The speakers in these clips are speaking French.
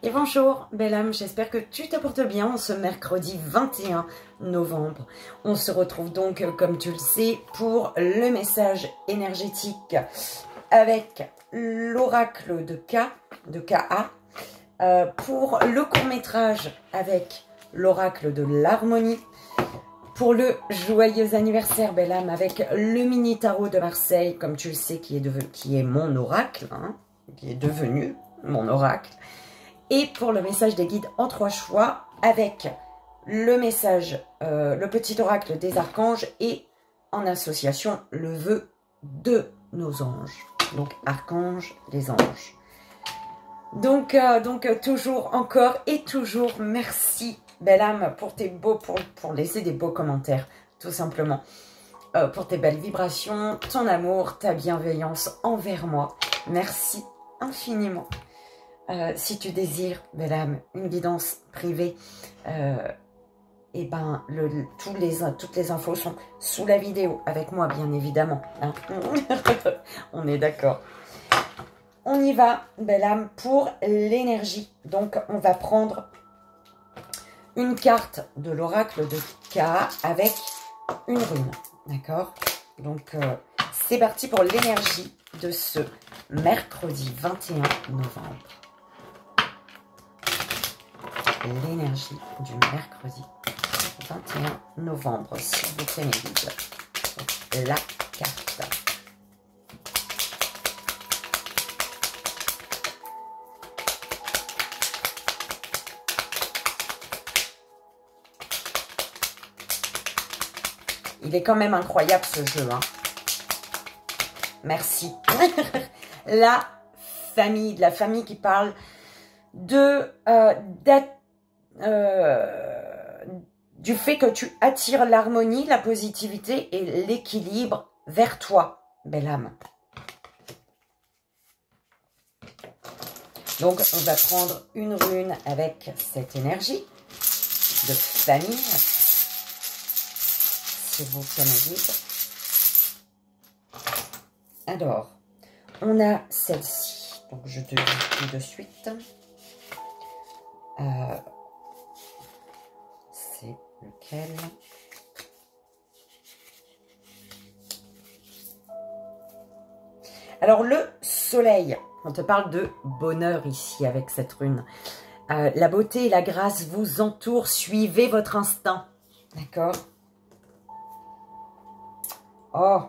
Et bonjour, belle âme, j'espère que tu te portes bien en ce mercredi 21 novembre. On se retrouve donc, comme tu le sais, pour le message énergétique avec l'oracle de KA, pour le court-métrage avec l'oracle de l'harmonie, pour le joyeux anniversaire, belle âme, avec le mini tarot de Marseille, comme tu le sais, qui est mon oracle, hein, qui est devenu mon oracle. Et pour le message des guides en 3 choix, avec le message, le petit oracle des archanges et en association le vœu de nos anges. Donc archanges, les anges. Donc toujours, encore et toujours, merci belle âme pour tes beaux, pour laisser des beaux commentaires, tout simplement. Pour tes belles vibrations, ton amour, ta bienveillance envers moi. Merci infiniment. Si tu désires, belle âme, une guidance privée, et ben, toutes les infos sont sous la vidéo, avec moi bien évidemment. Hein. On est d'accord. On y va, belle âme, pour l'énergie. Donc, on va prendre une carte de l'oracle de Ka avec une rune. D'accord? Donc, c'est parti pour l'énergie de ce mercredi 21 novembre. L'énergie du mercredi 21 novembre, s'il vous plaît, mes guides. La carte. Il est quand même incroyable ce jeu, hein. Merci. La famille qui parle du fait que tu attires l'harmonie, la positivité et l'équilibre vers toi, belle âme. Donc, on va prendre une rune avec cette énergie de famille. S'il vous plaît, mes guides. Alors, on a celle-ci. Donc, je te dis tout de suite. C'est lequel? Alors, le soleil. On te parle de bonheur ici avec cette rune. La beauté et la grâce vous entourent. Suivez votre instinct. D'accord? Oh!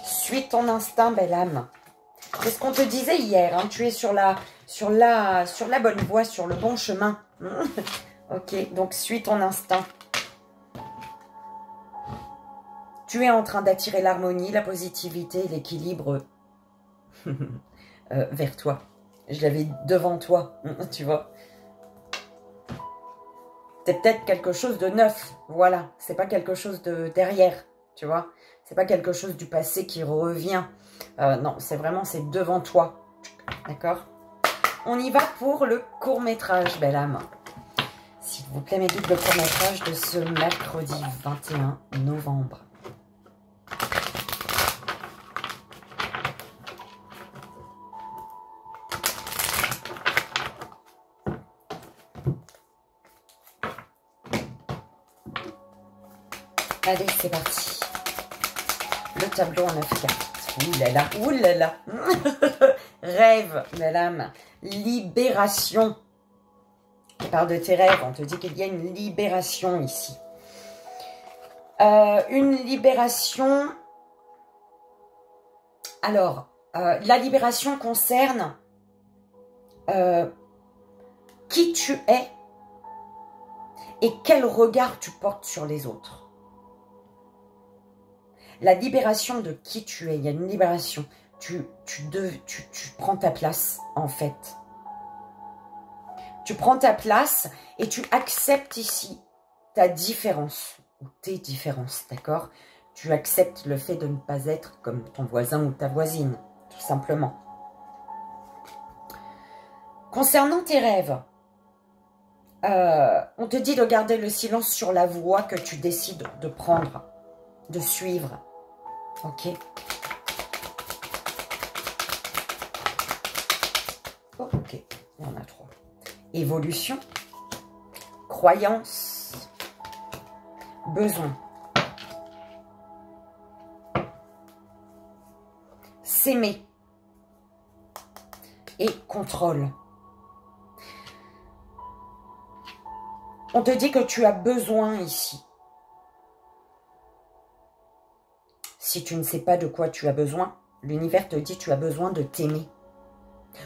Suis ton instinct, belle âme. C'est ce qu'on te disait hier. Hein, tu es sur la bonne voie, sur le bon chemin. Ok, donc suis ton instinct. Tu es en train d'attirer l'harmonie, la positivité, l'équilibre vers toi. Je l'avais devant toi, tu vois. C'est peut-être quelque chose de neuf, voilà. C'est pas quelque chose de derrière, tu vois. C'est pas quelque chose du passé qui revient. Non, c'est vraiment, c'est devant toi. D'accord? On y va pour le court-métrage, belle âme. S'il vous plaît, mes guides, le court-métrage de ce mercredi 21 novembre. Allez, c'est parti. Le tableau en 9 cartes. Ouh là là, ouh là là. Rêve, belle âme. Libération. On parle de tes rêves, on te dit qu'il y a une libération ici. Une libération. Alors, la libération concerne qui tu es et quel regard tu portes sur les autres. La libération de qui tu es, il y a une libération. Tu prends ta place, en fait. Tu prends ta place et tu acceptes ici ta différence ou tes différences, d'accord? Tu acceptes le fait de ne pas être comme ton voisin ou ta voisine, tout simplement. Concernant tes rêves, on te dit de garder le silence sur la voie que tu décides de prendre, de suivre. Ok. Ok. Il y en a 3. Évolution, croyance, besoin. S'aimer et contrôle. On te dit que tu as besoin ici. Si tu ne sais pas de quoi tu as besoin, l'univers te dit que tu as besoin de t'aimer.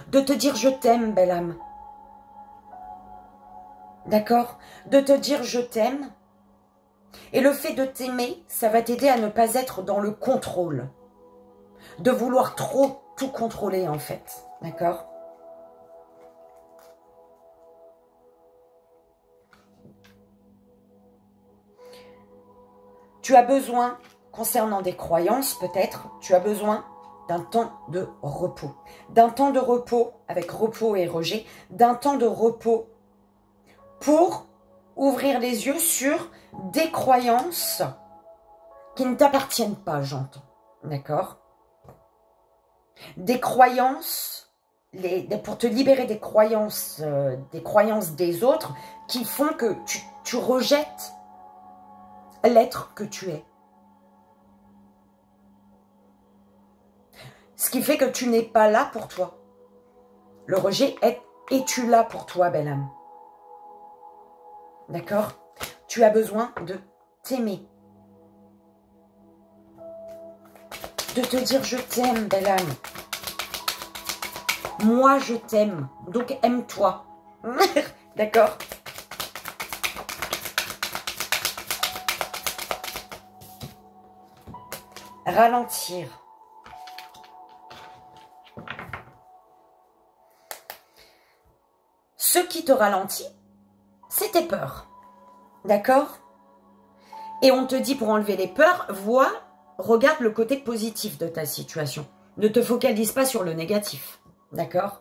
De te dire je t'aime, belle âme. D'accord? De te dire je t'aime. Et le fait de t'aimer, ça va t'aider à ne pas être dans le contrôle. De vouloir trop tout contrôler en fait. D'accord? Tu as besoin, concernant des croyances peut-être, tu as besoin d'un temps de repos. D'un temps de repos, avec repos et rejet, d'un temps de repos pour ouvrir les yeux sur des croyances qui ne t'appartiennent pas, j'entends. D'accord? Des croyances, pour te libérer des croyances des autres qui font que tu rejettes l'être que tu es. Ce qui fait que tu n'es pas là pour toi. Le rejet est, es-tu là pour toi, belle âme? D'accord? Tu as besoin de t'aimer. De te dire je t'aime, belle âme. Moi, je t'aime. Donc, aime-toi. D'accord? Ralentir. Ce qui te ralentit, c'est tes peurs. D'accord? Et on te dit pour enlever les peurs, regarde le côté positif de ta situation. Ne te focalise pas sur le négatif. D'accord?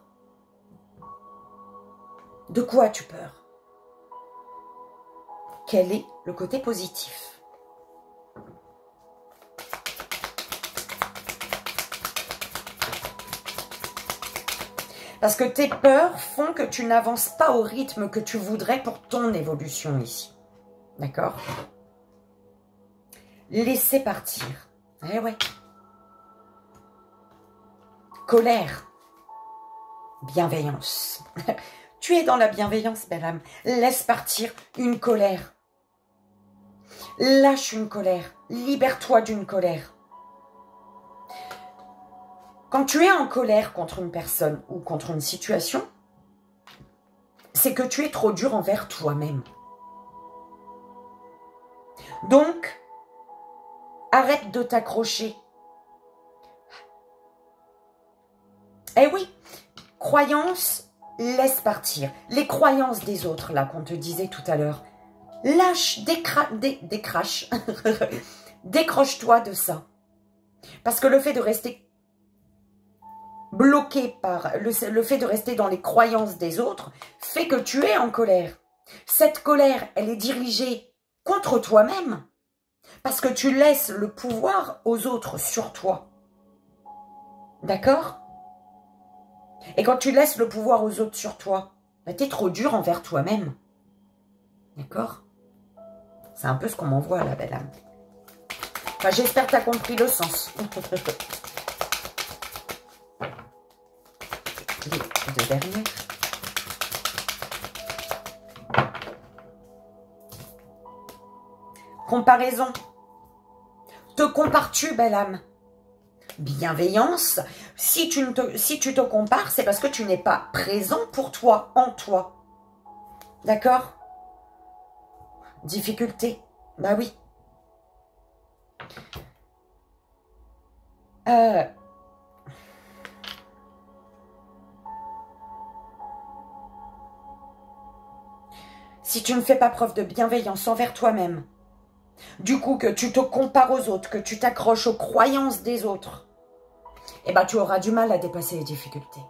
De quoi as-tu peur? Quel est le côté positif? Parce que tes peurs font que tu n'avances pas au rythme que tu voudrais pour ton évolution ici. D'accord? Laisser partir. Eh ouais. Colère. Bienveillance. Tu es dans la bienveillance, belle âme. Laisse partir une colère. Lâche une colère. Libère-toi d'une colère. Quand tu es en colère contre une personne ou contre une situation, c'est que tu es trop dur envers toi-même. Donc, arrête de t'accrocher. Eh oui, croyances, laisse partir. Les croyances des autres, là, qu'on te disait tout à l'heure. Lâche, décrache. Décroche-toi de ça. Parce que le fait de rester bloqué par le fait de rester dans les croyances des autres fait que tu es en colère. Cette colère, elle est dirigée contre toi-même parce que tu laisses le pouvoir aux autres sur toi. D'accord? Et quand tu laisses le pouvoir aux autres sur toi, bah, tu es trop dur envers toi-même. D'accord? C'est un peu ce qu'on m'envoie là, belle âme. Enfin, j'espère que tu as compris le sens. Les deux dernières. Comparaison. Te compares-tu, belle âme? Bienveillance. Si tu te compares, c'est parce que tu n'es pas présent pour toi, en toi. D'accord? Difficulté. Bah oui. Si tu ne fais pas preuve de bienveillance envers toi-même, du coup que tu te compares aux autres, que tu t'accroches aux croyances des autres, eh ben tu auras du mal à dépasser les difficultés.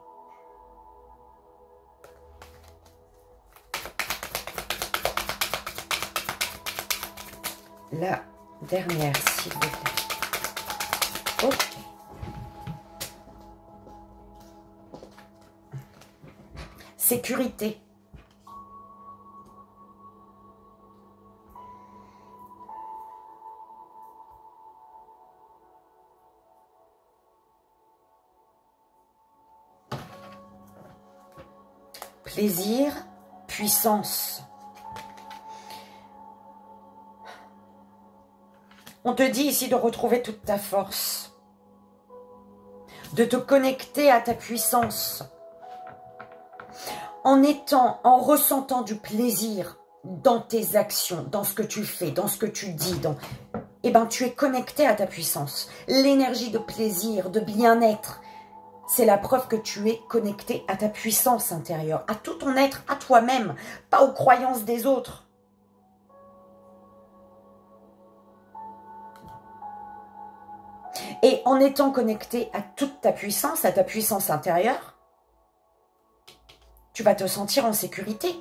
La dernière, s'il vous plaît. Ok. sécurité. Plaisir, puissance. On te dit ici de retrouver toute ta force, de te connecter à ta puissance, en ressentant du plaisir dans tes actions, dans ce que tu fais, dans ce que tu dis, eh ben, tu es connecté à ta puissance. L'énergie de plaisir, de bien-être, c'est la preuve que tu es connecté à ta puissance intérieure, à tout ton être, à toi-même, pas aux croyances des autres. Et en étant connecté à toute ta puissance, à ta puissance intérieure, tu vas te sentir en sécurité.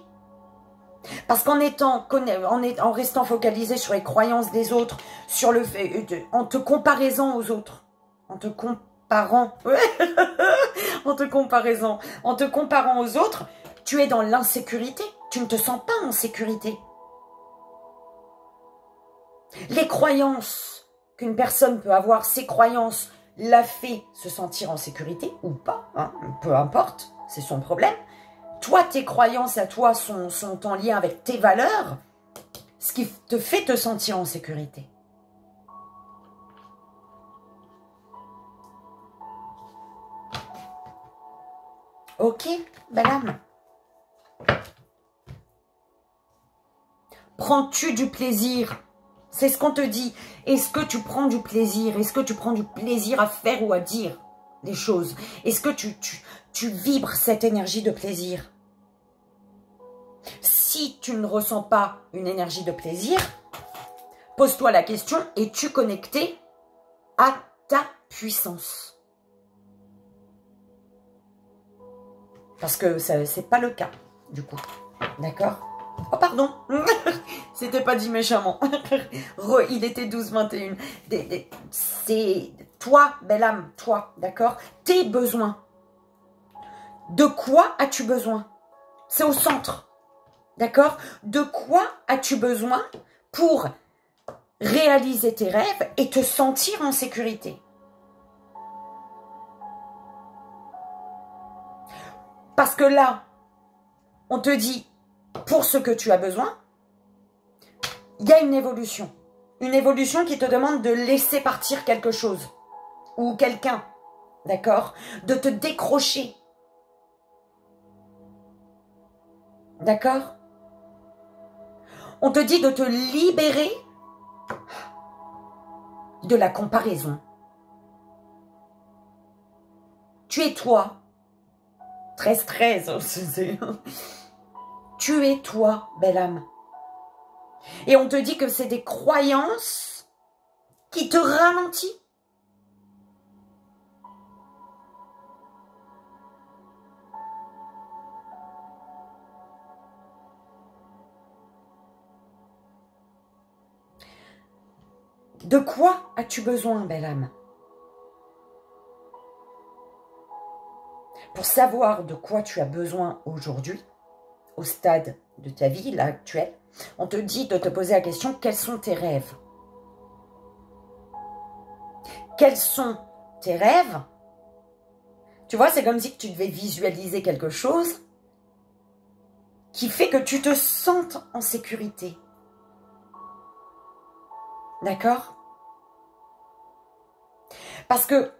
Parce en restant focalisé sur les croyances des autres, sur le fait, en te comparant aux autres, en te comparant aux autres, tu es dans l'insécurité. Tu ne te sens pas en sécurité. Les croyances qu'une personne peut avoir, ces croyances la fait se sentir en sécurité ou pas, hein, peu importe, c'est son problème. Toi, tes croyances à toi sont en lien avec tes valeurs, ce qui te fait te sentir en sécurité. Ok, belle âme. Prends-tu du plaisir? C'est ce qu'on te dit. Est-ce que tu prends du plaisir? Est-ce que tu prends du plaisir à faire ou à dire des choses? Est-ce que tu vibres cette énergie de plaisir? Si tu ne ressens pas une énergie de plaisir, pose-toi la question, es-tu connecté à ta puissance? Parce que c'est pas le cas, du coup. D'accord? Oh, pardon. C'était pas dit méchamment. Il était 12h21. C'est toi, belle âme, toi, d'accord? Tes besoins. De quoi as-tu besoin? C'est au centre. D'accord? De quoi as-tu besoin pour réaliser tes rêves et te sentir en sécurité? Parce que là, on te dit, pour ce que tu as besoin, il y a une évolution. Une évolution qui te demande de laisser partir quelque chose ou quelqu'un, d'accord? De te décrocher. D'accord? On te dit de te libérer de la comparaison. Tu es toi. 13-13. Tu es toi, belle âme. Et on te dit que c'est des croyances qui te ralentissent. De quoi as-tu besoin, belle âme? Pour savoir de quoi tu as besoin aujourd'hui, au stade de ta vie, là, actuelle, on te dit de te poser la question, quels sont tes rêves? Quels sont tes rêves? Tu vois, c'est comme si tu devais visualiser quelque chose qui fait que tu te sentes en sécurité. D'accord? Parce que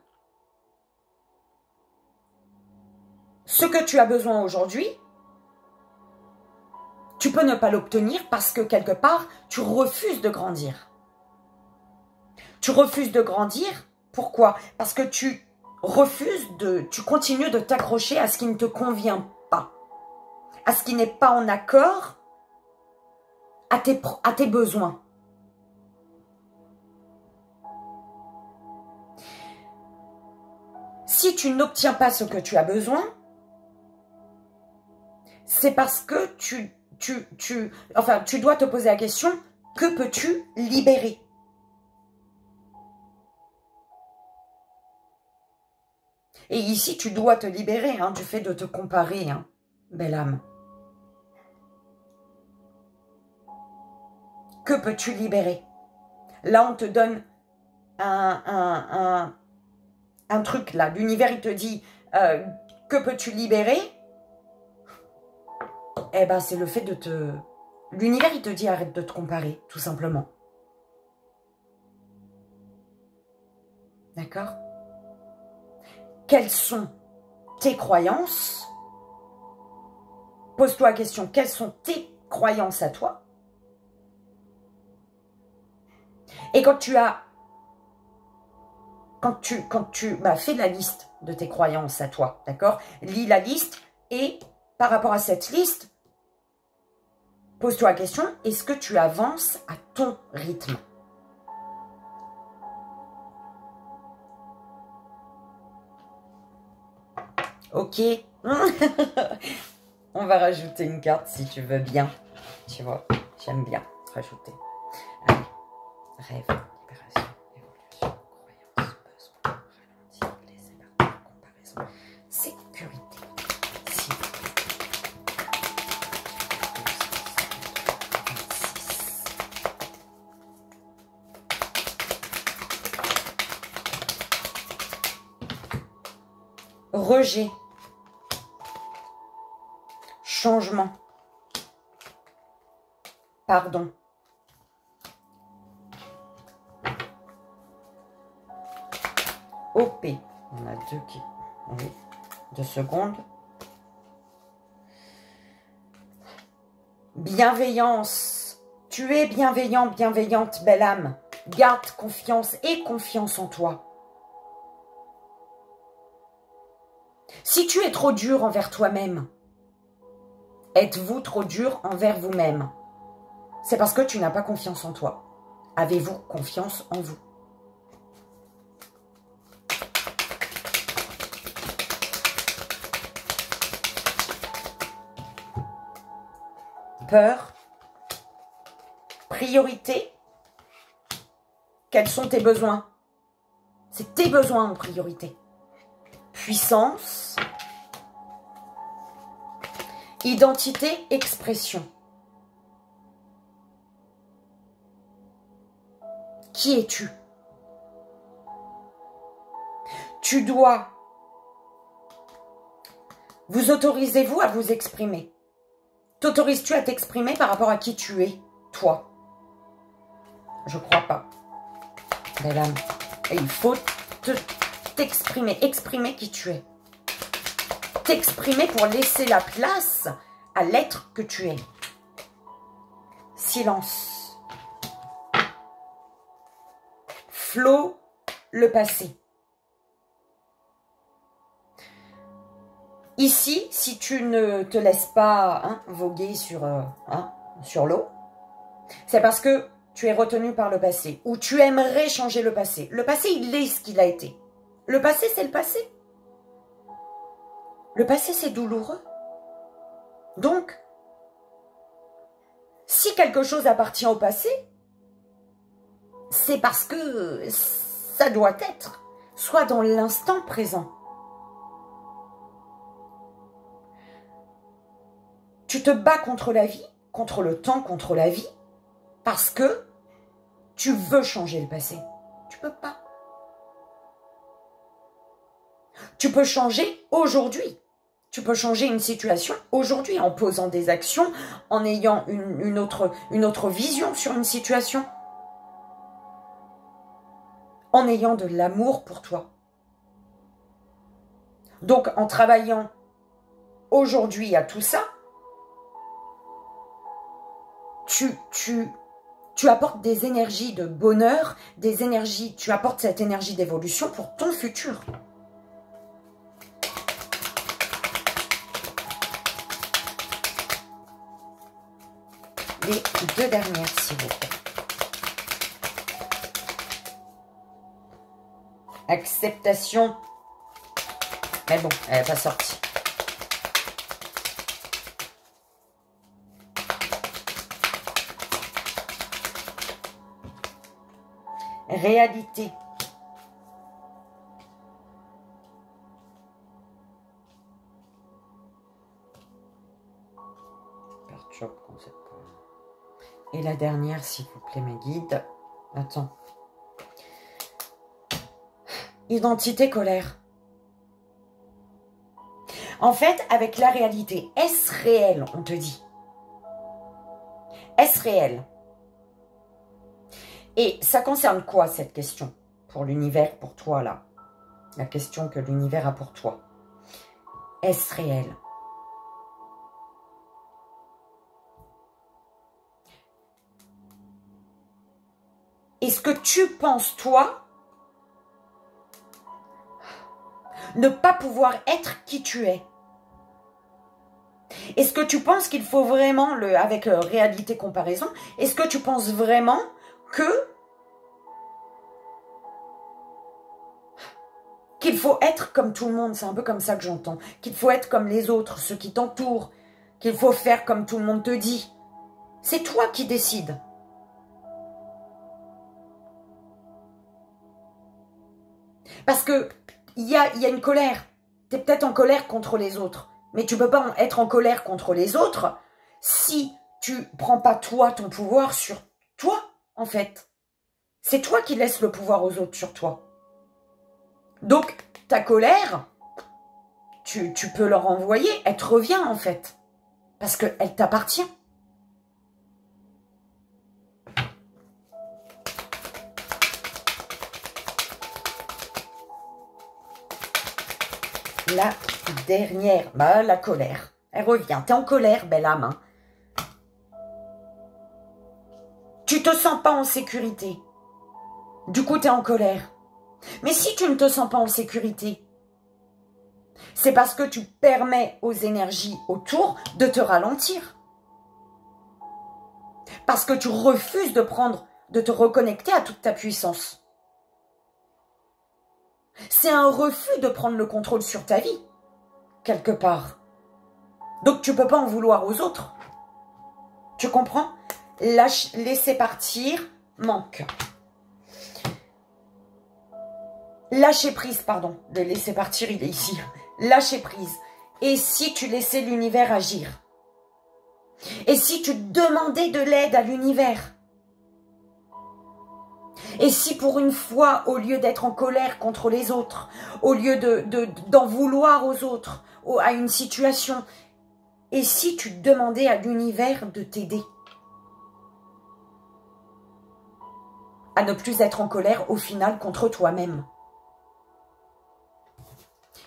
ce que tu as besoin aujourd'hui, tu peux ne pas l'obtenir parce que quelque part, tu refuses de grandir. Tu refuses de grandir, pourquoi? Parce que tu continues de t'accrocher à ce qui ne te convient pas, à ce qui n'est pas en accord à tes besoins. Si tu n'obtiens pas ce que tu as besoin, c'est parce que tu dois te poser la question, que peux-tu libérer? Et ici, tu dois te libérer du fait de te comparer. belle âme? Que peux-tu libérer? Là, on te donne un truc, là. L'univers, il te dit, que peux-tu libérer? Eh ben, c'est le fait de te... L'univers, il te dit, arrête de te comparer, tout simplement. D'accord? Quelles sont tes croyances? Pose-toi la question, quelles sont tes croyances à toi? Et quand tu fais la liste de tes croyances à toi, d'accord? Lis la liste et par rapport à cette liste, pose-toi la question, est-ce que tu avances à ton rythme? Ok. On va rajouter une carte si tu veux bien. Tu vois, j'aime bien rajouter. Allez, rêve, libération, évolution, croyance, besoin, ralentir, laisser partir, comparaison, sécurité, rejet, changement, pardon. OP, on a deux qui... Oui, 2 secondes. Bienveillance, tu es bienveillant, bienveillante, belle âme. Garde confiance et confiance en toi. Si tu es trop dur envers toi-même, êtes-vous trop dur envers vous-même? C'est parce que tu n'as pas confiance en toi. Avez-vous confiance en vous? Peur, priorité, quels sont tes besoins? C'est tes besoins en priorité. Puissance, identité, expression. Qui es-tu? Tu dois... Vous autorisez-vous à vous exprimer? T'autorises-tu à t'exprimer par rapport à qui tu es, toi? Je crois pas. Belle âme. Et il faut t'exprimer, exprimer qui tu es. T'exprimer pour laisser la place à l'être que tu es. Silence. Flot, le passé. Ici, si tu ne te laisses pas voguer sur l'eau, c'est parce que tu es retenu par le passé, ou tu aimerais changer le passé. Le passé, il est ce qu'il a été. Le passé, c'est le passé. Le passé, c'est douloureux. Donc, si quelque chose appartient au passé, c'est parce que ça doit être, soit dans l'instant présent. Tu te bats contre la vie, contre le temps, contre la vie, parce que tu veux changer le passé. Tu peux pas. Tu peux changer aujourd'hui. Tu peux changer une situation aujourd'hui en posant des actions, en ayant une autre vision sur une situation, en ayant de l'amour pour toi. Donc, en travaillant aujourd'hui à tout ça, tu apportes des énergies de bonheur, tu apportes cette énergie d'évolution pour ton futur. Les 2 dernières, s'il vous plaît. Acceptation. Mais bon, elle n'est pas sortie. Réalité. Job concept. Et la dernière, s'il vous plaît, mes guides. Attends. Identité, colère. En fait, avec la réalité, est-ce réel, on te dit? Est-ce réel? Et ça concerne quoi, cette question? Pour l'univers, pour toi, là. La question que l'univers a pour toi. Est-ce réel? Est-ce que tu penses, toi, ne pas pouvoir être qui tu es? Est-ce que tu penses qu'il faut vraiment, avec réalité comparaison, est-ce que tu penses vraiment qu'il faut être comme tout le monde? C'est un peu comme ça que j'entends. Qu'il faut être comme les autres, ceux qui t'entourent. Qu'il faut faire comme tout le monde te dit. C'est toi qui décides. Parce que il y a une colère. Tu es peut-être en colère contre les autres. Mais tu ne peux pas être en colère contre les autres si tu prends pas toi, ton pouvoir sur toi, en fait. C'est toi qui laisses le pouvoir aux autres sur toi. Donc, ta colère, tu peux leur envoyer, elle te revient, en fait. Parce qu'elle t'appartient. La dernière, la colère. Elle revient. T'es en colère, belle âme. Hein. Tu te sens pas en sécurité. Du coup, t'es en colère. Mais si tu ne te sens pas en sécurité, c'est parce que tu permets aux énergies autour de te ralentir. Parce que tu refuses de te reconnecter à toute ta puissance. C'est un refus de prendre le contrôle sur ta vie, quelque part. Donc tu ne peux pas en vouloir aux autres. Tu comprends? Laisser partir manque. Lâcher prise, pardon. De laisser partir, il est ici. Lâcher prise. Et si tu laissais l'univers agir? Et si tu demandais de l'aide à l'univers? Et si pour une fois, au lieu d'être en colère contre les autres, au lieu d'en vouloir aux autres, à une situation, et si tu demandais à l'univers de t'aider à ne plus être en colère au final contre toi-même?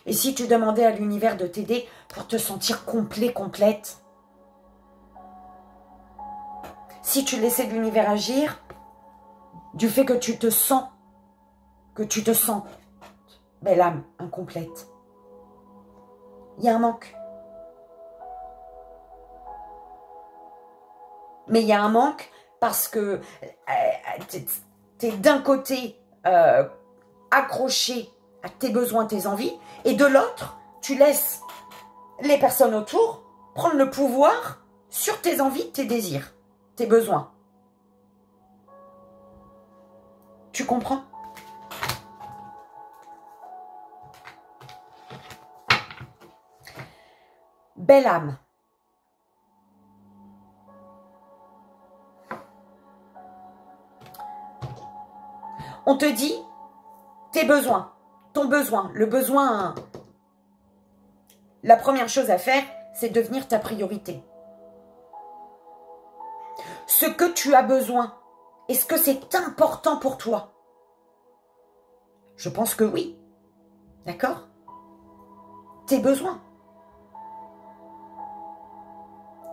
Et si tu demandais à l'univers de t'aider pour te sentir complet, complète? Si tu laissais l'univers agir du fait que tu te sens, belle âme, incomplète. Il y a un manque. Mais il y a un manque parce que tu es d'un côté accroché à tes besoins, tes envies, et de l'autre, tu laisses les personnes autour prendre le pouvoir sur tes envies, tes désirs, tes besoins. Tu comprends? Belle âme. On te dit tes besoins, ton besoin, le besoin. La première chose à faire, c'est devenir ta priorité. Ce que tu as besoin, est-ce que c'est important pour toi? Je pense que oui. D'accord? Tes besoins.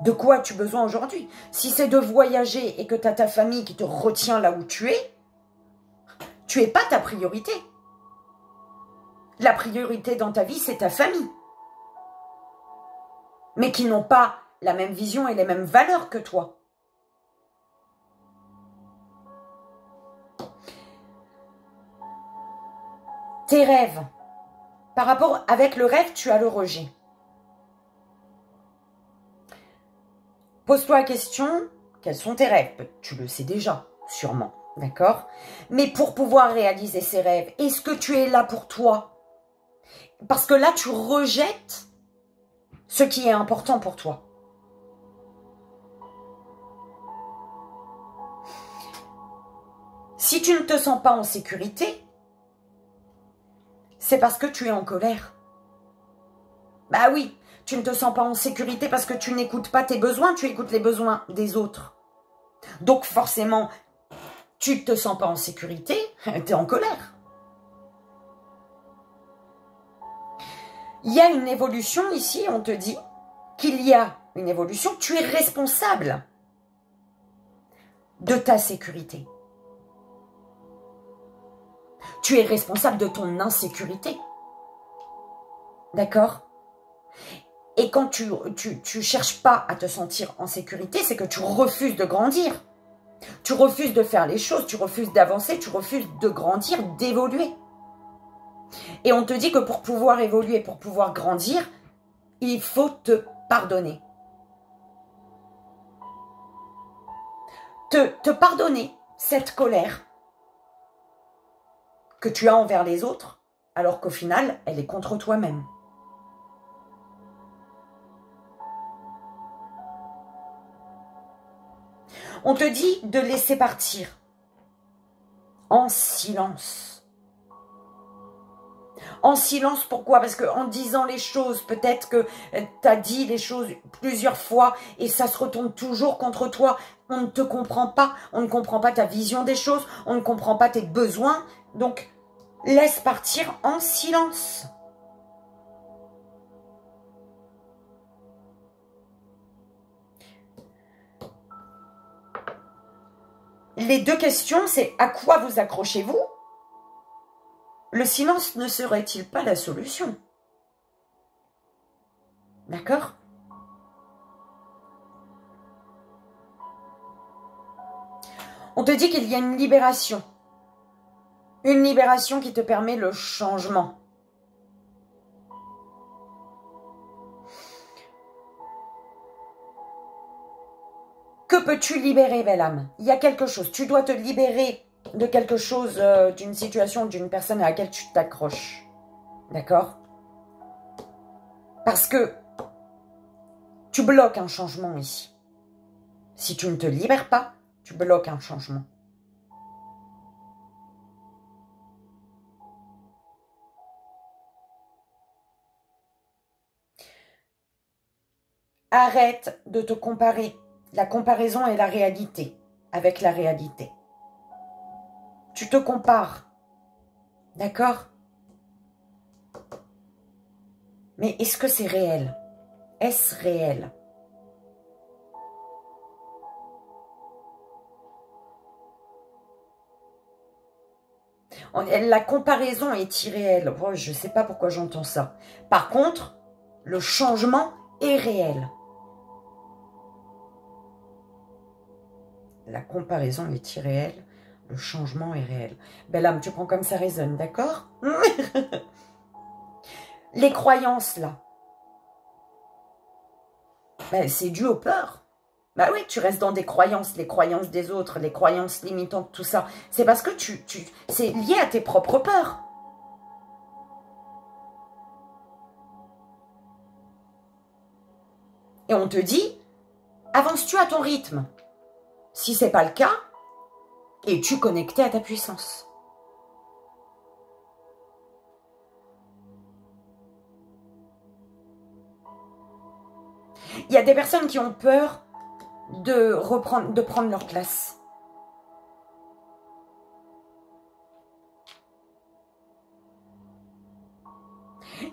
De quoi as-tu besoin aujourd'hui? Si c'est de voyager et que tu as ta famille qui te retient là où tu n'es pas ta priorité. La priorité dans ta vie, c'est ta famille. Mais qui n'ont pas la même vision et les mêmes valeurs que toi. Tes rêves. Par rapport avec le rêve, tu as le rejet. Pose-toi la question, quels sont tes rêves? Tu le sais déjà, sûrement, d'accord? Mais pour pouvoir réaliser ces rêves, est-ce que tu es là pour toi? Parce que là, tu rejettes ce qui est important pour toi. Si tu ne te sens pas en sécurité, c'est parce que tu es en colère. Bah oui, tu ne te sens pas en sécurité parce que tu n'écoutes pas tes besoins, tu écoutes les besoins des autres. Donc forcément, tu ne te sens pas en sécurité, tu es en colère. Il y a une évolution ici, on te dit qu'il y a une évolution, tu es responsable de ta sécurité. Tu es responsable de ton insécurité. D'accord? Et quand tu cherches pas à te sentir en sécurité, c'est que tu refuses de grandir. Tu refuses de faire les choses, tu refuses d'avancer, tu refuses de grandir, d'évoluer. Et on te dit que pour pouvoir évoluer, pour pouvoir grandir, il faut te pardonner. Te pardonner cette colère que tu as envers les autres, alors qu'au final, elle est contre toi-même. On te dit de laisser partir en silence. En silence, pourquoi? Parce qu'en disant les choses, peut-être que tu as dit les choses plusieurs fois et ça se retourne toujours contre toi. On ne te comprend pas, on ne comprend pas ta vision des choses, on ne comprend pas tes besoins. Donc, laisse partir en silence. Les deux questions, c'est à quoi vous accrochez-vous? Le silence ne serait-il pas la solution? D'accord? On te dit qu'il y a une libération. Une libération qui te permet le changement. Que peux-tu libérer, belle âme? Il y a quelque chose. Tu dois te libérer de quelque chose, d'une situation, d'une personne à laquelle tu t'accroches. D'accord? Parce que tu bloques un changement ici. Si tu ne te libères pas, tu bloques un changement. Arrête de te comparer. La comparaison est la réalité, avec la réalité. Tu te compares, d'accord? Mais est-ce que c'est réel? Est-ce réel? La comparaison est irréelle. Oh, je ne sais pas pourquoi j'entends ça. Par contre, le changement est réel. La comparaison est irréelle. Le changement est réel. Belle âme, tu prends comme ça résonne, d'accord? Les croyances, là, ben, c'est dû aux peurs. Bah oui, tu restes dans des croyances, les croyances des autres, les croyances limitantes, tout ça. C'est parce que c'est lié à tes propres peurs. Et on te dit, avances-tu à ton rythme? Si ce n'est pas le cas, es-tu connecté à ta puissance? Il y a des personnes qui ont peur de prendre leur place.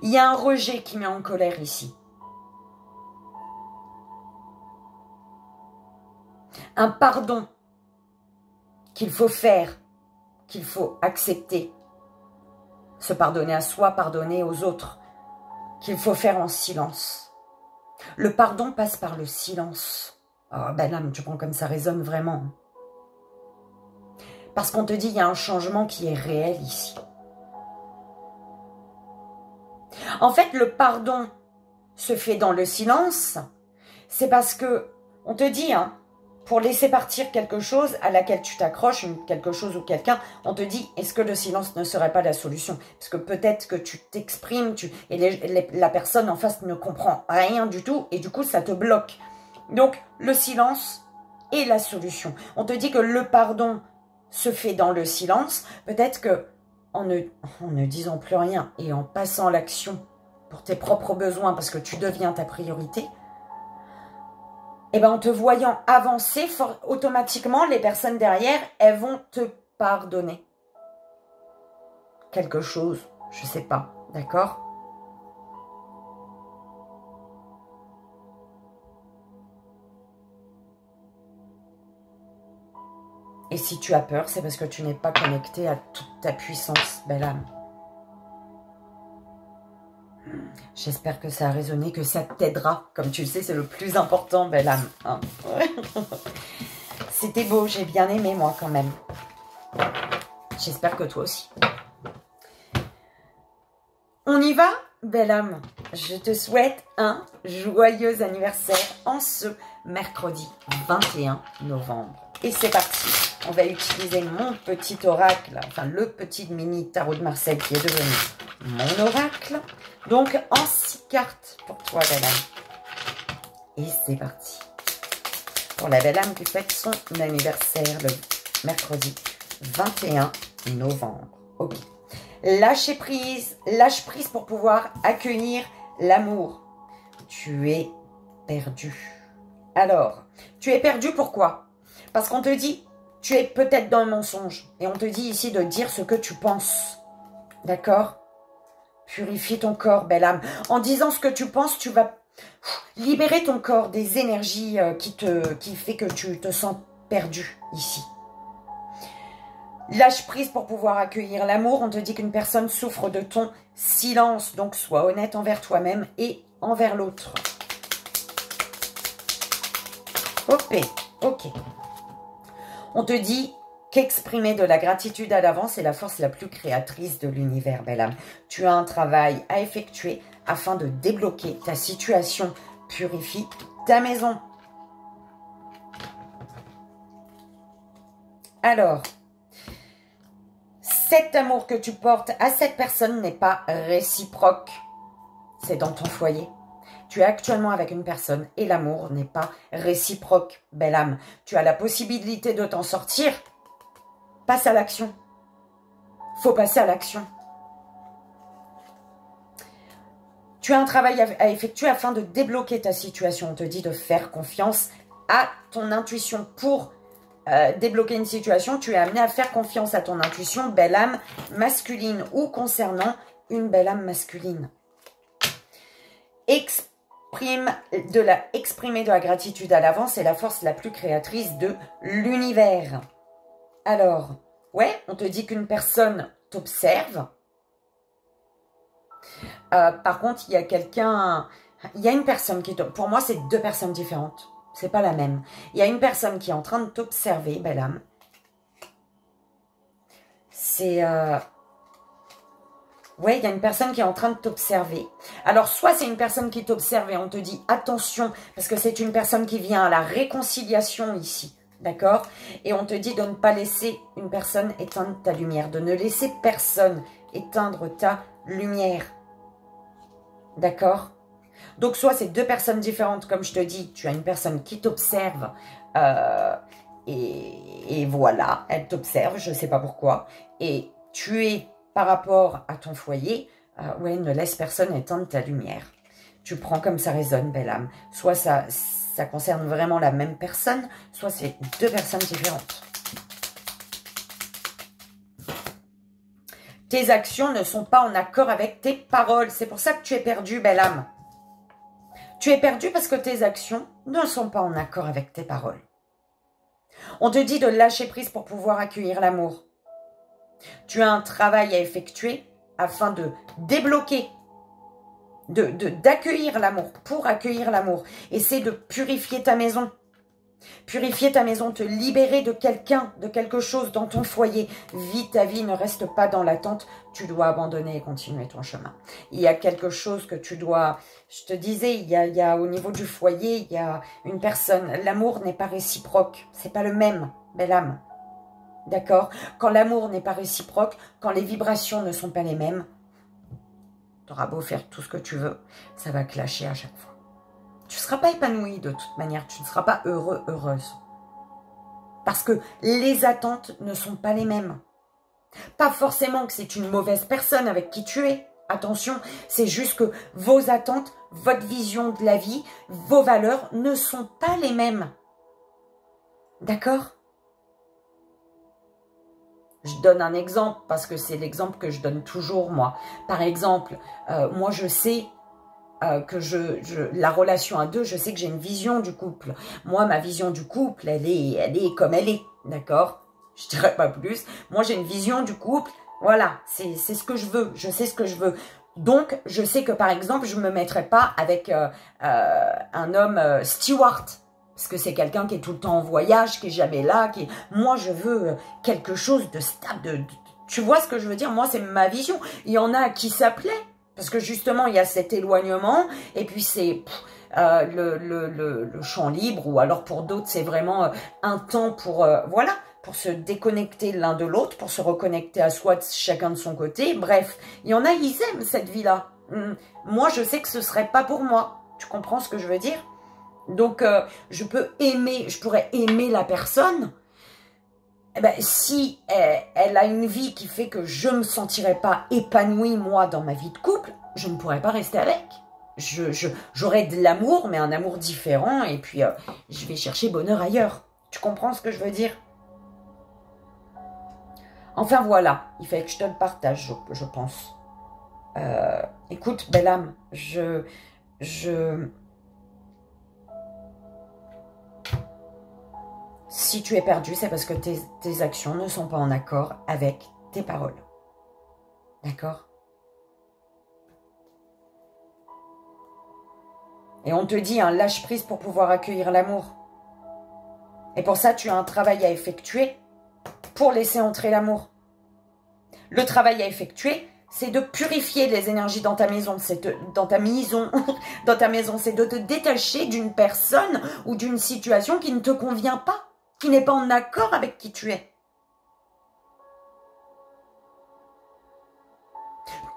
Il y a un rejet qui met en colère ici. Un pardon qu'il faut faire, qu'il faut accepter. Se pardonner à soi, pardonner aux autres, qu'il faut faire en silence. Le pardon passe par le silence. Oh, ben là, tu prends comme ça résonne vraiment. Parce qu'on te dit, il y a un changement qui est réel ici. En fait, le pardon se fait dans le silence. C'est parce que, on te dit, hein, pour laisser partir quelque chose à laquelle tu t'accroches, quelque chose ou quelqu'un, on te dit, est-ce que le silence ne serait pas la solution? Parce que peut-être que tu t'exprimes et la personne en face ne comprend rien du tout et du coup, ça te bloque. Donc, le silence est la solution. On te dit que le pardon se fait dans le silence, peut-être que en ne disant plus rien et en passant à l'action pour tes propres besoins, parce que tu deviens ta priorité, et ben en te voyant avancer, automatiquement, les personnes derrière, elles vont te pardonner quelque chose, je sais pas, d'accord? Et si tu as peur, c'est parce que tu n'es pas connecté à toute ta puissance, belle âme. J'espère que ça a résonné, que ça t'aidera. Comme tu le sais, c'est le plus important, belle âme. Hein. C'était beau, j'ai bien aimé moi quand même. J'espère que toi aussi. On y va, belle âme. Je te souhaite un joyeux anniversaire en ce mercredi 21 novembre. Et c'est parti. On va utiliser mon petit oracle, enfin le petit mini tarot de Marseille qui est devenu mon oracle. Donc en 6 cartes pour toi, belle âme. Et c'est parti. Pour la belle âme qui fête son anniversaire le mercredi 21 novembre. Ok. Lâche prise pour pouvoir accueillir l'amour. Tu es perdu. Alors, tu es perdu pourquoi? Parce qu'on te dit, tu es peut-être dans le mensonge. Et on te dit ici de dire ce que tu penses. D'accord? Purifie ton corps, belle âme. En disant ce que tu penses, tu vas libérer ton corps des énergies qui fait que tu te sens perdu ici. Lâche prise pour pouvoir accueillir l'amour. On te dit qu'une personne souffre de ton silence. Donc, sois honnête envers toi-même et envers l'autre. Ok. On te dit qu'exprimer de la gratitude à l'avance est la force la plus créatrice de l'univers, belle âme. Tu as un travail à effectuer afin de débloquer ta situation. Purifie ta maison. Alors, cet amour que tu portes à cette personne n'est pas réciproque. C'est dans ton foyer. Tu es actuellement avec une personne et l'amour n'est pas réciproque, belle âme. Tu as la possibilité de t'en sortir. Passe à l'action. Faut passer à l'action. Tu as un travail à effectuer afin de débloquer ta situation. On te dit de faire confiance à ton intuition. Pour débloquer une situation, tu es amené à faire confiance à ton intuition, belle âme masculine ou concernant une belle âme masculine. Exprimer de la gratitude à l'avance est la force la plus créatrice de l'univers. Alors, ouais, on te dit qu'une personne t'observe. Par contre, il y a une personne qui pour moi, c'est deux personnes différentes. C'est pas la même. Il y a une personne qui est en train de t'observer, belle âme. C'est... ouais, il y a une personne qui est en train de t'observer. Alors, soit c'est une personne qui t'observe et on te dit attention, parce que c'est une personne qui vient à la réconciliation ici. D'accord? Et on te dit de ne pas laisser une personne éteindre ta lumière. De ne laisser personne éteindre ta lumière. D'accord? Donc, soit c'est deux personnes différentes, comme je te dis, tu as une personne qui t'observe et voilà, elle t'observe, je ne sais pas pourquoi. Et tu es, par rapport à ton foyer, ouais, ne laisse personne éteindre ta lumière. Tu prends comme ça résonne, belle âme. Soit ça concerne vraiment la même personne, soit c'est deux personnes différentes. Tes actions ne sont pas en accord avec tes paroles. C'est pour ça que tu es perdu, belle âme. Tu es perdu parce que tes actions ne sont pas en accord avec tes paroles. On te dit de lâcher prise pour pouvoir accueillir l'amour. Tu as un travail à effectuer afin de débloquer, d'accueillir l'amour, pour accueillir l'amour. Essaie de purifier ta maison. Purifier ta maison, te libérer de quelqu'un, de quelque chose dans ton foyer. Vis ta vie, ne reste pas dans l'attente. Tu dois abandonner et continuer ton chemin. Il y a quelque chose que tu dois... Je te disais, il y a au niveau du foyer, il y a une personne. L'amour n'est pas réciproque. C'est pas le même, belle âme. D'accord? Quand l'amour n'est pas réciproque, quand les vibrations ne sont pas les mêmes, tu auras beau faire tout ce que tu veux, ça va clasher à chaque fois. Tu ne seras pas épanoui de toute manière, tu ne seras pas heureux, heureuse. Parce que les attentes ne sont pas les mêmes. Pas forcément que c'est une mauvaise personne avec qui tu es. Attention, c'est juste que vos attentes, votre vision de la vie, vos valeurs ne sont pas les mêmes. D'accord? Je donne un exemple parce que c'est l'exemple que je donne toujours, moi. Par exemple, moi, je sais que la relation à deux, je sais que j'ai une vision du couple. Moi, ma vision du couple, elle est comme elle est, d'accord? Je dirais pas plus. Moi, j'ai une vision du couple. Voilà, c'est ce que je veux. Je sais ce que je veux. Donc, je sais que, par exemple, je ne me mettrai pas avec un homme steward. Parce que c'est quelqu'un qui est tout le temps en voyage, qui est jamais là. Moi, je veux quelque chose de stable. Tu vois ce que je veux dire? Moi, c'est ma vision. Il y en a qui s'appelaient. Parce que justement, il y a cet éloignement. Et puis, c'est le champ libre. Ou alors, pour d'autres, c'est vraiment un temps pour... voilà, pour se déconnecter l'un de l'autre. Pour se reconnecter à soi, chacun de son côté. Bref, il y en a, ils aiment cette vie-là. Moi, je sais que ce ne serait pas pour moi. Tu comprends ce que je veux dire? Donc, je pourrais aimer la personne. Eh ben, si elle a une vie qui fait que je ne me sentirais pas épanouie, moi, dans ma vie de couple, je ne pourrais pas rester avec. J'aurais de l'amour, mais un amour différent, et puis je vais chercher bonheur ailleurs. Tu comprends ce que je veux dire? Enfin, voilà. Il fallait que je te le partage, je pense. Écoute, belle âme, si tu es perdu, c'est parce que tes actions ne sont pas en accord avec tes paroles. D'accord? Et on te dit, un lâche prise pour pouvoir accueillir l'amour. Et pour ça, tu as un travail à effectuer pour laisser entrer l'amour. Le travail à effectuer, c'est de purifier les énergies dans ta maison. C'est de te détacher d'une personne ou d'une situation qui ne te convient pas, qui n'est pas en accord avec qui tu es.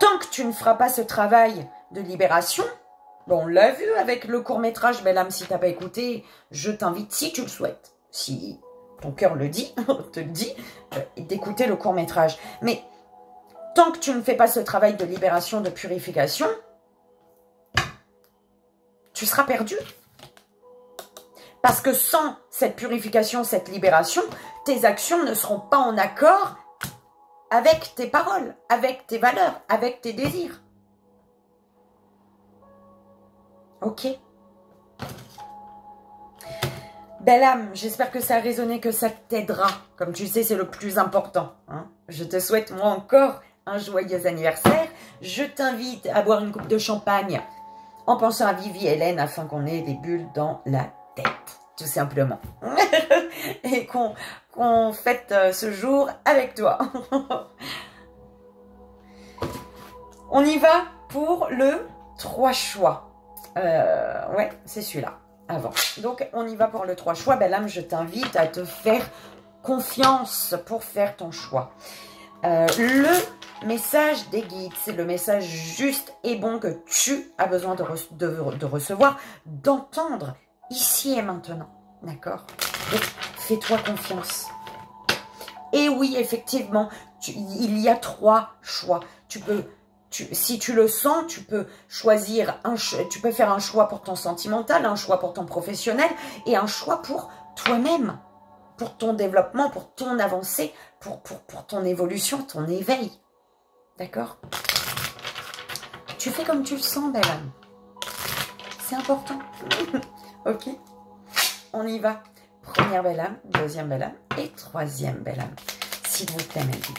Tant que tu ne feras pas ce travail de libération, bon, on l'a vu avec le court-métrage, belle âme, si tu n'as pas écouté, je t'invite, si tu le souhaites, si ton cœur le dit, te le dit, d'écouter le court-métrage. Mais tant que tu ne fais pas ce travail de libération, de purification, tu seras perdu. Parce que sans cette purification, cette libération, tes actions ne seront pas en accord avec tes paroles, avec tes valeurs, avec tes désirs. Ok? Belle âme, j'espère que ça a résonné, que ça t'aidera. Comme tu sais, c'est le plus important. Hein? Je te souhaite, moi encore, un joyeux anniversaire. Je t'invite à boire une coupe de champagne en pensant à Vivi et Hélène afin qu'on ait des bulles dans la tête, tout simplement. Et qu'on fête ce jour avec toi. On y va pour le 3 choix. Ouais, c'est celui-là, avant. Donc, on y va pour le 3 choix. Belle âme, je t'invite à te faire confiance pour faire ton choix. Le message des guides, c'est le message juste et bon que tu as besoin de recevoir, d'entendre ici et maintenant. D'accord? Donc, fais-toi confiance. Et oui, effectivement, il y a 3 choix. Si tu le sens, tu peux choisir tu peux faire un choix pour ton sentimental, un choix pour ton professionnel et un choix pour toi-même, pour ton développement, pour ton avancée, pour ton évolution, ton éveil. D'accord? Tu fais comme tu le sens, belle âme. C'est important. Ok? On y va. Première belle âme, deuxième belle âme et troisième belle âme. S'il vous plaît, mes guides.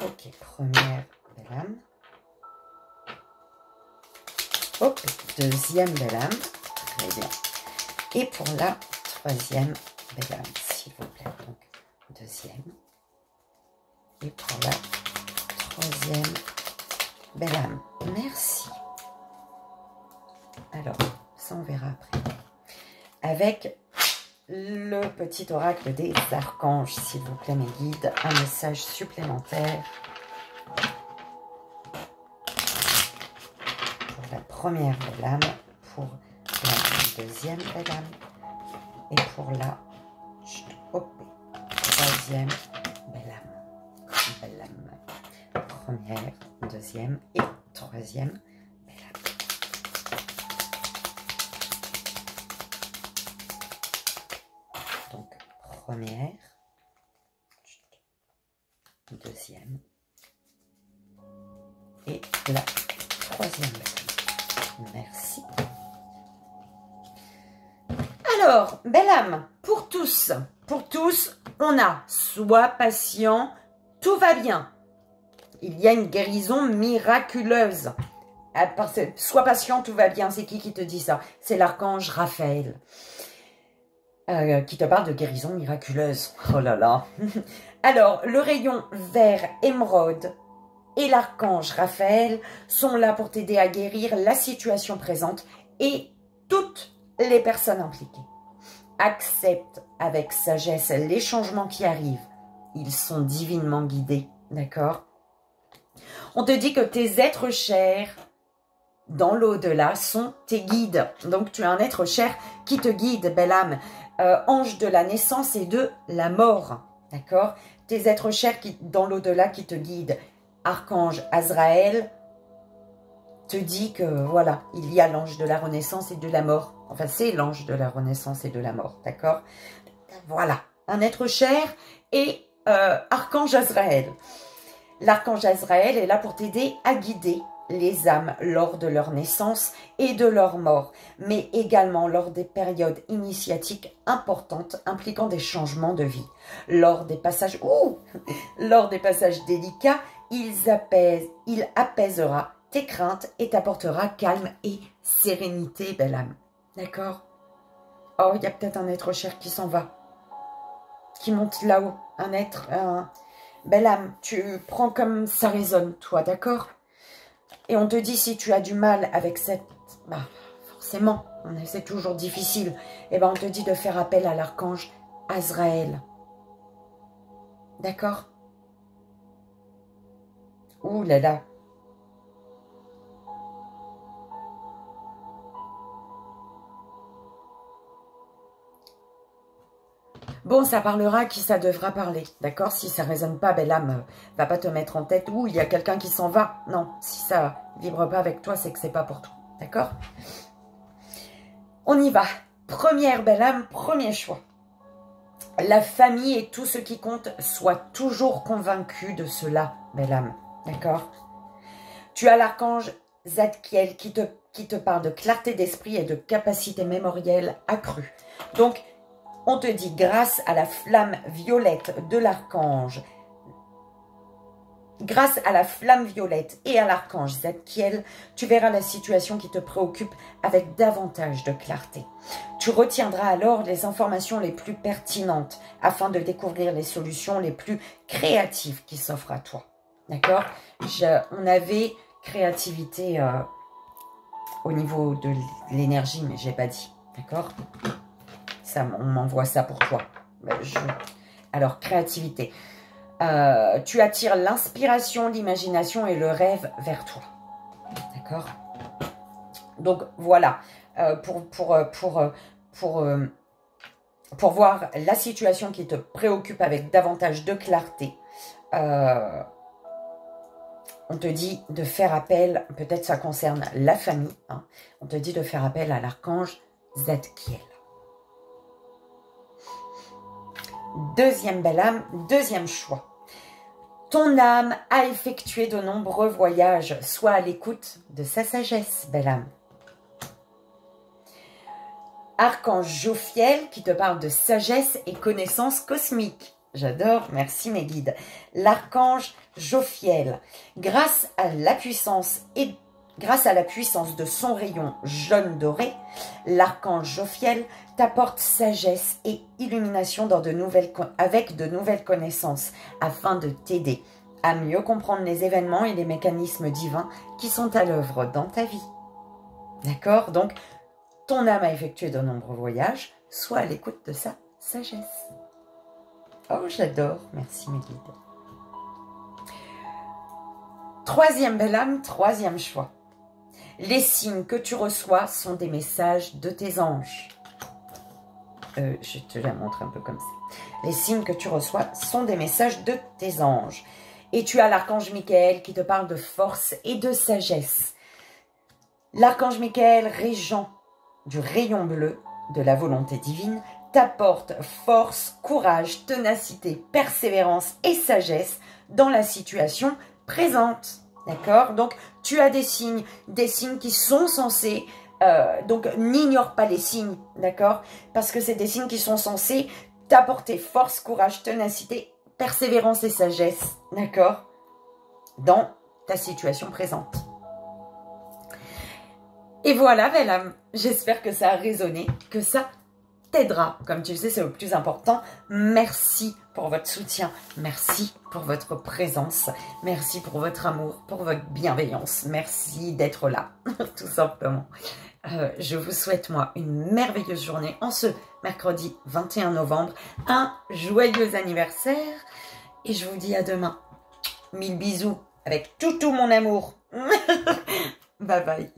Ok, première belle âme. Hop, deuxième belle âme. Très bien. Et pour la troisième belle âme, s'il vous plaît. Donc, deuxième. Et pour la troisième belle âme. Merci. Alors, ça on verra après. Avec le petit oracle des archanges, s'il vous plaît, mes guides, un message supplémentaire première belle âme, pour la deuxième belle âme et pour la troisième belle âme. Belle âme. Première, deuxième et troisième belle âme. Donc, première, deuxième et la troisième belle âme. Merci. Alors, belle âme, pour tous, on a sois patient, tout va bien. Il y a une guérison miraculeuse. Sois patient, tout va bien. C'est qui te dit ça? C'est l'archange Raphaël qui te parle de guérison miraculeuse. Oh là là. Alors, le rayon vert émeraude et l'archange Raphaël sont là pour t'aider à guérir la situation présente et toutes les personnes impliquées. Accepte avec sagesse les changements qui arrivent. Ils sont divinement guidés, d'accord? On te dit que tes êtres chers dans l'au-delà sont tes guides. Donc, tu as un être cher qui te guide, belle âme. Ange de la naissance et de la mort, d'accord? Tes êtres chers qui, dans l'au-delà qui te guident. Archange Azraël te dit que, voilà, il y a l'ange de la renaissance et de la mort. Enfin, c'est l'ange de la renaissance et de la mort, d'accord? Voilà, un être cher et archange Azraël. L'archange Azraël est là pour t'aider à guider les âmes lors de leur naissance et de leur mort, mais également lors des périodes initiatiques importantes impliquant des changements de vie. Lors des passages, lors des passages délicats, il apaisera tes craintes et t'apportera calme et sérénité, belle âme. D'accord? Oh, il y a peut-être un être cher qui s'en va, qui monte là-haut, un être, belle âme, tu prends comme ça résonne, toi, d'accord? Et on te dit, si tu as du mal avec cette... Bah, forcément, c'est toujours difficile. Et ben on te dit de faire appel à l'archange Azraël. D'accord? Ouh là là. Bon, ça parlera qui ça devra parler, d'accord? Si ça résonne pas, belle âme, va pas te mettre en tête. Ouh, il y a quelqu'un qui s'en va. Non, si ça vibre pas avec toi, c'est que c'est pas pour toi, d'accord? On y va. Première belle âme, premier choix. La famille et tout ce qui compte, sois toujours convaincu de cela, belle âme, d'accord? Tu as l'archange Zadkiel qui te parle de clarté d'esprit et de capacité mémorielle accrue. Donc, on te dit, grâce à la flamme violette de l'archange, grâce à la flamme violette et à l'archange Zadkiel, tu verras la situation qui te préoccupe avec davantage de clarté. Tu retiendras alors les informations les plus pertinentes afin de découvrir les solutions les plus créatives qui s'offrent à toi. D'accord? On avait créativité au niveau de l'énergie, mais j'ai pas dit. D'accord? Ça, on m'envoie ça pour toi. Alors, créativité. Tu attires l'inspiration, l'imagination et le rêve vers toi. D'accord? Donc, voilà. Pour voir la situation qui te préoccupe avec davantage de clarté, on te dit de faire appel, peut-être ça concerne la famille, hein, on te dit de faire appel à l'archange Zadkiel. Deuxième belle âme, deuxième choix. Ton âme a effectué de nombreux voyages, sois à l'écoute de sa sagesse, belle âme. Archange Jophiel qui te parle de sagesse et connaissance cosmique. J'adore, merci mes guides. L'archange Jophiel, grâce à la puissance de son rayon jaune doré, l'archange Jophiel t'apporte sagesse et illumination avec de nouvelles connaissances afin de t'aider à mieux comprendre les événements et les mécanismes divins qui sont à l'œuvre dans ta vie. D'accord? Donc, ton âme a effectué de nombreux voyages, sois à l'écoute de sa sagesse. Oh, j'adore. Merci mes guides. Troisième belle âme, troisième choix. Les signes que tu reçois sont des messages de tes anges. Je te la montre un peu comme ça. Les signes que tu reçois sont des messages de tes anges. Et tu as l'archange Michael qui te parle de force et de sagesse. L'archange Michael, régent du rayon bleu de la volonté divine, t'apporte force, courage, ténacité, persévérance et sagesse dans la situation présente. D'accord? Donc, tu as des signes qui sont censés... donc, n'ignore pas les signes, d'accord? Parce que c'est des signes qui sont censés t'apporter force, courage, ténacité, persévérance et sagesse, d'accord? Dans ta situation présente. Et voilà, belle âme, j'espère que ça a résonné, que ça t'aidera. Comme tu le sais, c'est le plus important. Merci pour votre soutien, merci pour votre présence, merci pour votre amour, pour votre bienveillance. Merci d'être là, tout simplement. Je vous souhaite, moi, une merveilleuse journée en ce mercredi 21 novembre. Un joyeux anniversaire. Et je vous dis à demain. 1000 bisous avec tout mon amour. Bye bye.